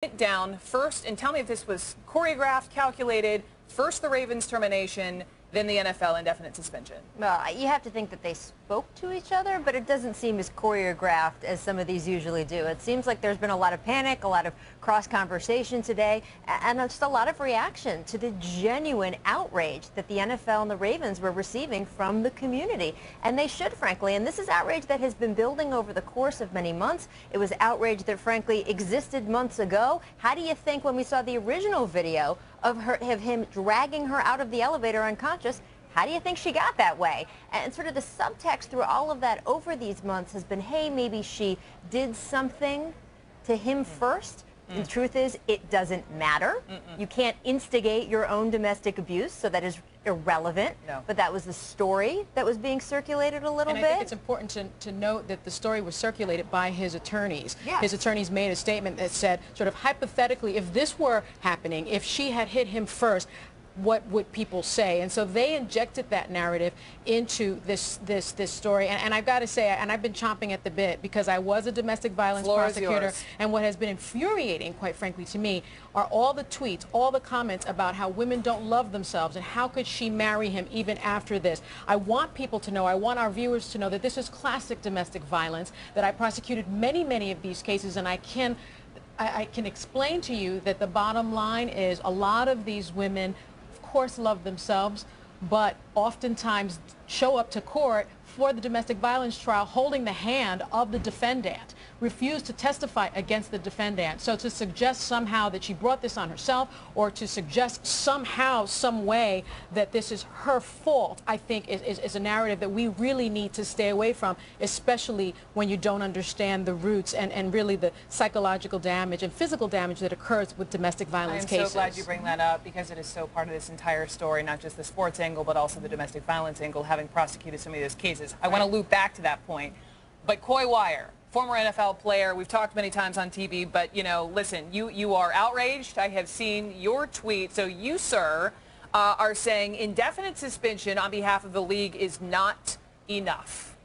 It down first and tell me if this was choreographed, calculated, first the Ravens termination, then the NFL indefinite suspension. Well, you have to think that they spoke to each other, but it doesn't seem as choreographed as some of these usually do. It seems like there's been a lot of panic, a lot of cross-conversation today, and just a lot of reaction to the genuine outrage that the NFL and the Ravens were receiving from the community. And they should, frankly. And this is outrage that has been building over the course of many months. It was outrage that, frankly, existed months ago. How do you think when we saw the original video of him dragging her out of the elevator unconscious, how do you think she got that way? And sort of the subtext through all of that over these months has been, hey, maybe she did something to him first. The truth is, it doesn't matter. You can't instigate your own domestic abuse, so that is irrelevant. No. But that was the story that was being circulated a little bit. I think it's important to note that the story was circulated by his attorneys. Yes. His attorneys made a statement that said, sort of hypothetically, if this were happening, if she had hit him first, what would people say? And so they injected that narrative into this story. And I've got to say, and I've been chomping at the bit because I was a domestic violence prosecutor, and what has been infuriating, quite frankly, to me, are all the tweets, all the comments about how women don't love themselves and how could she marry him even after this. I want people to know, I want our viewers to know that this is classic domestic violence, that I prosecuted many of these cases, and I can explain to you that the bottom line is a lot of these women, of course, love themselves, but oftentimes show up to court for the domestic violence trial holding the hand of the defendant, refuse to testify against the defendant. So to suggest somehow that she brought this on herself, or to suggest somehow, some way that this is her fault, I think is a narrative that we really need to stay away from, especially when you don't understand the roots and really the psychological damage and physical damage that occurs with domestic violence cases. I'm so glad you bring that up because it is so part of this entire story, not just the sports angle, but also the domestic violence angle, having prosecuted some of those cases. I want to loop back to that point, but Coy Wire, former NFL player, we've talked many times on TV, but, you know, listen, you are outraged. I have seen your tweet. So you, sir, are saying indefinite suspension on behalf of the league is not enough.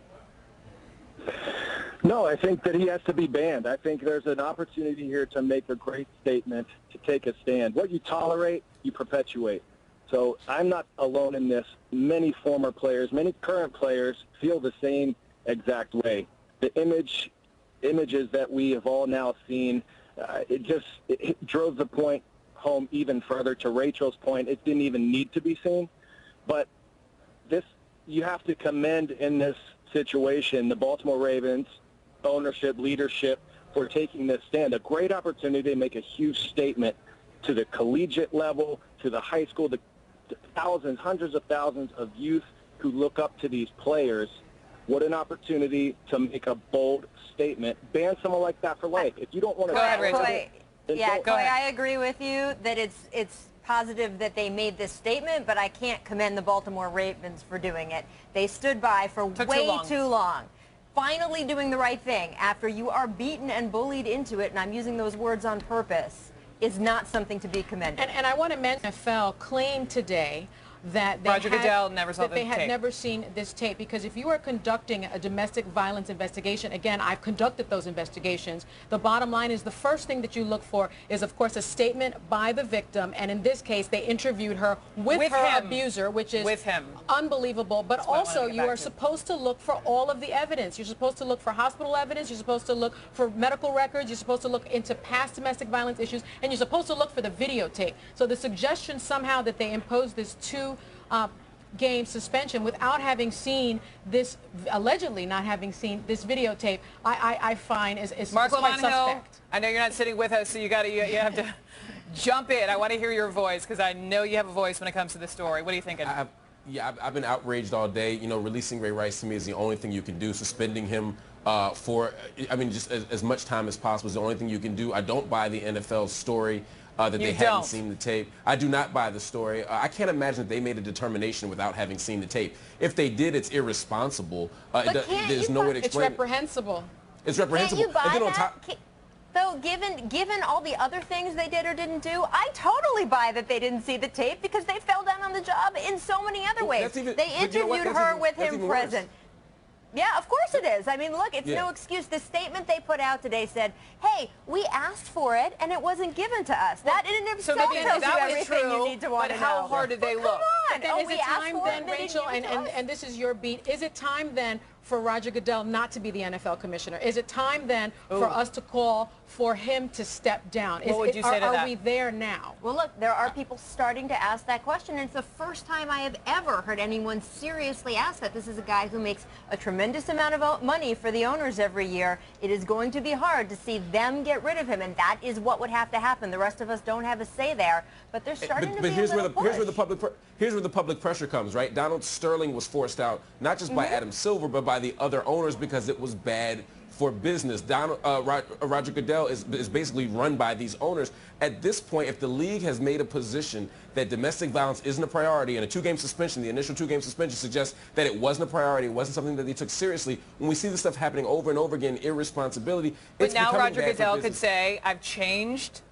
No, I think that he has to be banned. I think there's an opportunity here to make a great statement, to take a stand. What you tolerate, you perpetuate. So I'm not alone in this. Many former players, many current players feel the same exact way. The images that we have all now seen, it drove the point home even further. To Rachel's point, it didn't even need to be seen. But this, you have to commend in this situation the Baltimore Ravens, ownership, leadership, for taking this stand. A great opportunity to make a huge statement to the collegiate level, to the high school, the thousands, hundreds of thousands of youth who look up to these players. What an opportunity to make a bold statement. Ban someone like that for life. If you don't want to... Go ahead, Rachel. Coy, I agree with you that it's positive that they made this statement, but I can't commend the Baltimore Ravens for doing it. They stood by for way too long. Finally doing the right thing after you are beaten and bullied into it, and I'm using those words on purpose, is not something to be commended. And I want to mention NFL claimed today that Roger Goodell never saw they had never seen this tape, because if you are conducting a domestic violence investigation, again, I've conducted those investigations, the bottom line is the first thing that you look for is, of course, a statement by the victim, and in this case, they interviewed her with her abuser, which is unbelievable, but also you are supposed to look for all of the evidence. You're supposed to look for hospital evidence, you're supposed to look for medical records, you're supposed to look into past domestic violence issues, and you're supposed to look for the videotape. So the suggestion somehow that they imposed this game suspension without having seen this, allegedly not having seen this videotape, I find is quite suspect. I know you're not sitting with us, so you have to jump in. I want to hear your voice because I know you have a voice when it comes to this story. What are you thinking? I've been outraged all day. You know, releasing Ray Rice to me is the only thing you can do. Suspending him for, just as much time as possible is the only thing you can do. I don't buy the NFL's story that they hadn't seen the tape. I do not buy the story. I can't imagine that they made a deterbination without having seen the tape. If they did, it's irresponsible. There's no way to explain it. It's reprehensible. It's reprehensible. Can't you buy that? Though, given all the other things they did or didn't do, I totally buy that they didn't see the tape because they fell down on the job in so many other ways. They interviewed her with him present. Yeah, of course it is. I mean, look, it's Yeah. no excuse. The statement they put out today said, hey, we asked for it and it wasn't given to us. That in and of So itself maybe tells you that was everything true, you need to want but to how know. hard did they Well, look? come on. Then Oh, is we it asked time for it, then, they didn't Rachel, give it to us? and this is your beat, is it time then for Roger Goodell not to be the NFL commissioner? Is it time then for us to call for him to step down? What would you say to are that? we there now? Well, look, there are people starting to ask that question, and it's the first time I have ever heard anyone seriously ask that. This is a guy who makes a tremendous amount of money for the owners every year. It is going to be hard to see them get rid of him, and that is what would have to happen. The rest of us don't have a say there, but they're starting to be here's a where little the push. here's where the public pressure comes, right? Donald Sterling was forced out not just by Adam Silver, but by the other owners because it was bad for business. Roger Goodell is basically run by these owners. At this point, if the league has made a position that domestic violence isn't a priority, and a two-game suspension, the initial two-game suspension suggests that it wasn't a priority, it wasn't something that they took seriously, when we see this stuff happening over and over again, irresponsibility, But it's now becoming Roger bad for Goodell could business. say, I've changed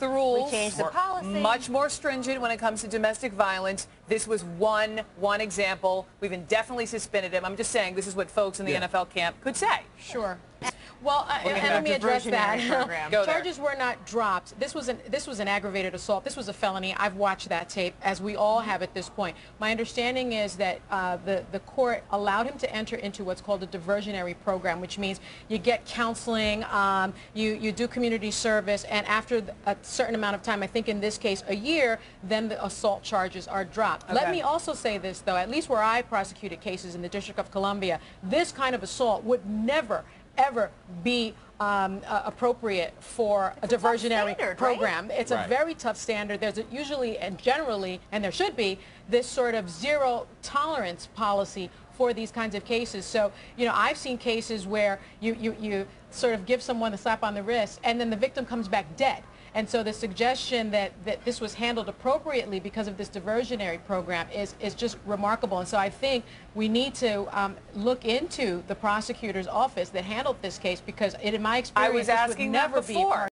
the rules. We changed the policy. Much more stringent when it comes to domestic violence. This was one example. We've indefinitely suspended him. I'm just saying this is what folks in the NFL camp could say. Sure. Well, and back let me to address that. diversionary program. Go there. Charges were not dropped. This was an aggravated assault. This was a felony. I've watched that tape, as we all have at this point. My understanding is that the court allowed him to enter into what's called a diversionary program, which means you get counseling, you do community service, and after a certain amount of time, I think in this case a year, then the assault charges are dropped. Okay. Let me also say this, though, at least where I prosecuted cases in the District of Columbia, this kind of assault would never ever be appropriate for a diversionary standard, program. right? It's a very tough standard. There's usually and generally, and there should be, this sort of zero tolerance policy for these kinds of cases. So, you know, I've seen cases where you sort of give someone a slap on the wrist and then the victim comes back dead. And so the suggestion that this was handled appropriately because of this diversionary program is just remarkable. And so I think we need to look into the prosecutor's office that handled this case, because in my experience, I was this would asking that never be before. part